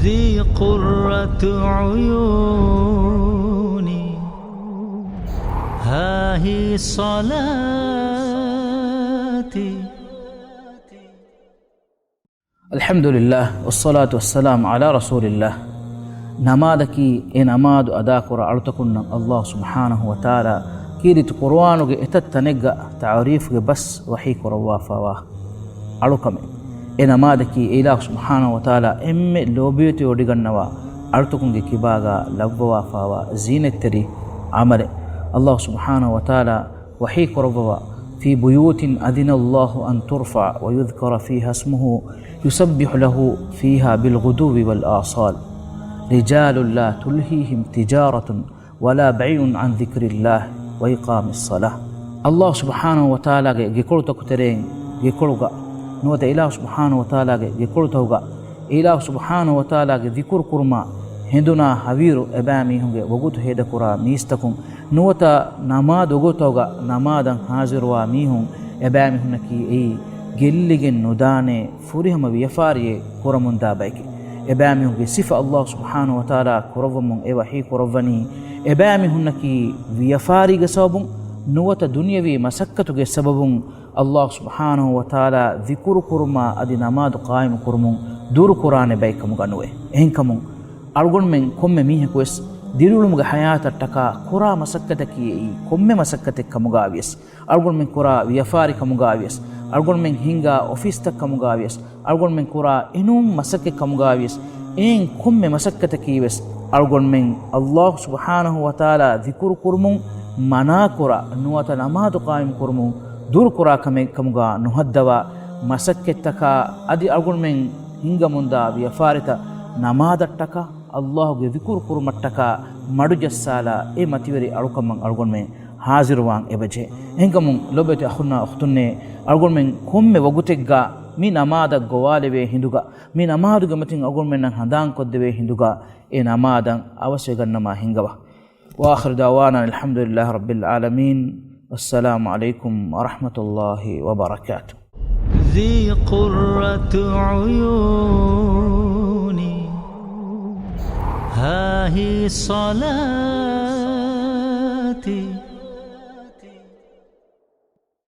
ذي قرة عيوني ها هي صلاتي. الحمد لله والصلاة والسلام على رسول الله. نمادكي نماد أدا كرا أرتكن الله سبحانه وتعالى كيرت قرآنك اتتنق تعريفك بس وحي كرا وافوا أركم نمادكي إله سبحانه وتعالى لوبيتي ودغنوا أرتكن كباغا لبوا وافوا زينة تري عمل الله سبحانه وتعالى وحي كرا في بيوت أذن الله أن ترفع ويذكر فيها اسمه يسبح له فيها بالغدو والآصال رجال لا تلهيهم تجارة ولا بيع عن ذكر الله وإقام الصلاة. الله سبحانه وتعالى يقول تكترين يقول نوت إله سبحانه وتعالى يقول توغا إله سبحانه وتعالى ذكر كرما هندنا حوير أبامي هم وقت هيدا كرا ميستكم نوت نماد وقت توغا نمادا حاضر وميهم أبامي هنكي أي ಗೆಲ್ಲಿಗೆನ್ ನುದಾನೆ ಫುರಿಹಮ ವಿಯಫಾರಿಯೆ ಕೊರಮುಂದಾ ಬೈಕೆ ಎಬಾಮಿಹುಗೆ ಸಿಫ ಅಲ್ಲಾಹ್ ಸುಬ್ಹಾನಹು ವ ತಆಲಾ ಕೊರವಮುಂ ಎ ವಹಿ ಕೊರವನಿ ಎಬಾಮಿಹುನ್ನಕಿ ವಿಯಫಾರಿಗೆ ಸಬಬುಂ ನುವತ ದುನಿಯವಿ ಮಸಕ್ಕತುಗೆ ಸಬಬುಂ ಅಲ್ಲಾಹ್ ಸುಬ್ಹಾನಹು ವ ತಆಲಾ ದಿಕ್ರು ಕುರ್ಮಾ ಅದಿ ನಮಾದು ಕಾಯಿಮ ಕುರ್ಮುಂ ದೂರು ಕುರಾನೆ ಬೈಕಮು ಗನುವೆ ಎಹೆಂಕಮುಂ ಅಳ್ಗೊಂಡ್ ಮೆಂ ಕೊಮ್ಮೆ ಮೀಹೆಕುವೆಸ್ ದಿರುಳುಮುಗ ಹಯಾತಟ್ಟಕ ಕುರಾ ಮಸಕ್ಕತಕಿ ಈ ಕೊಮ್ಮೆ ಮಸಕ್ಕತೆ ಕಮುಗಾವಿಯಸ್ ಅಳ್ಗೊಂಡ್ ಮೆಂ ಕುರಾ ವಿಯಫಾರಿ ಕಮುಗಾವಿಯಸ್ ಅಳ್ಗೊಂಡ್ ಮೆಂ ಹಿಂಗ ಆಫೀಸ್ ತಕ್ ಕಮುಗಾವಿಯಸ್ ಅಳ್ಗೊಂಡ್ ಮೆಂ ಕುರಾ ಎನುಂ ಮಸಕ್ಕೆ ಕಮುಗಾವಿಯಸ್ ಏನ್ ಕೊಮ್ಮೆ ಮಸಕ್ಕತೆ ಕೀವೆಸ್ ಅಳ್ಗೊಂಡ್ ಮೆಂ ಅಲ್ಲಾಹ್ ಸುಬ್ಹಾನಹು ವ ತಆಲಾ ದಿಕ್ರು ಕುರ್ಮುಂ ಮನಾ ಕುರಾ ನುವತ ನಮಾದು ಕಾಯಿಮ್ ಕುರ್ಮುಂ ದೂರ್ ಕುರಾ ಕಮುಗಾ ನುಹದ್ದವ ಮಸಕ್ಕೆತ್ತಕ ಅದಿ ಅಳ್ಗೊಂಡ್ ಮೆಂ ಹಿಂಗ ಮುಂದ ವಿಯಫಾರಿತ ನಮಾದಟ್ಟಕ ಅಲ್ಲಾಹುಗೆ ದಿಕ್ರು ಕುರ್ಮಟ್ಟಕ ಮಡು ಜಸ್ಸಾಲ ಎ ಮತಿವರಿ ಅಳುಕಮ್ಮಂ ಅಳ್ಗೊಂಡ್ ಮೆಂ ಹಾಜಿರುವಾಂ ಎಬಜೆ ಹೆಂಕಮುಂ ಲೊಬೆತೆ ಅಹುನ್ನ ಅಖ್ತುನ್ನೆ ಅಳ್ಗೊಂಡ್ ಮೆಂ ಕೊಮ್ಮೆ ವಗುತೆಗ್ಗ ಮೀ ನಮಾದ ಗೋವಾಲೆವೆ ಹಿಂದುಗ ಮೀ ನಮಾದುಗ ಮತಿಂ ಅಳ್ಗೊಂಡ್ ಮೆಂ ನಂ ಹಂದಾಂ ಕೊದ್ದೆವೆ ಹಿಂದುಗ ಎ ನಮಾದಂ ಅವಶ್ಯಗನ್ನಮ ಹಿಂಗವ ವಾಖಿರು ದವಾನಾ ಅಲ್ಹಮ್ದುಲಿಲ್ಲಾಹಿ ರಬ್ಬಿಲ್ ಆಲಮೀನ್ ಅಸ್ಸಲಾಮು ಅಲೈಕುಂ ವರಹ್ಮತುಲ್ಲಾಹಿ ವಬರಕಾತುಹು. ذي قرة عيوني ها هي صلاتي.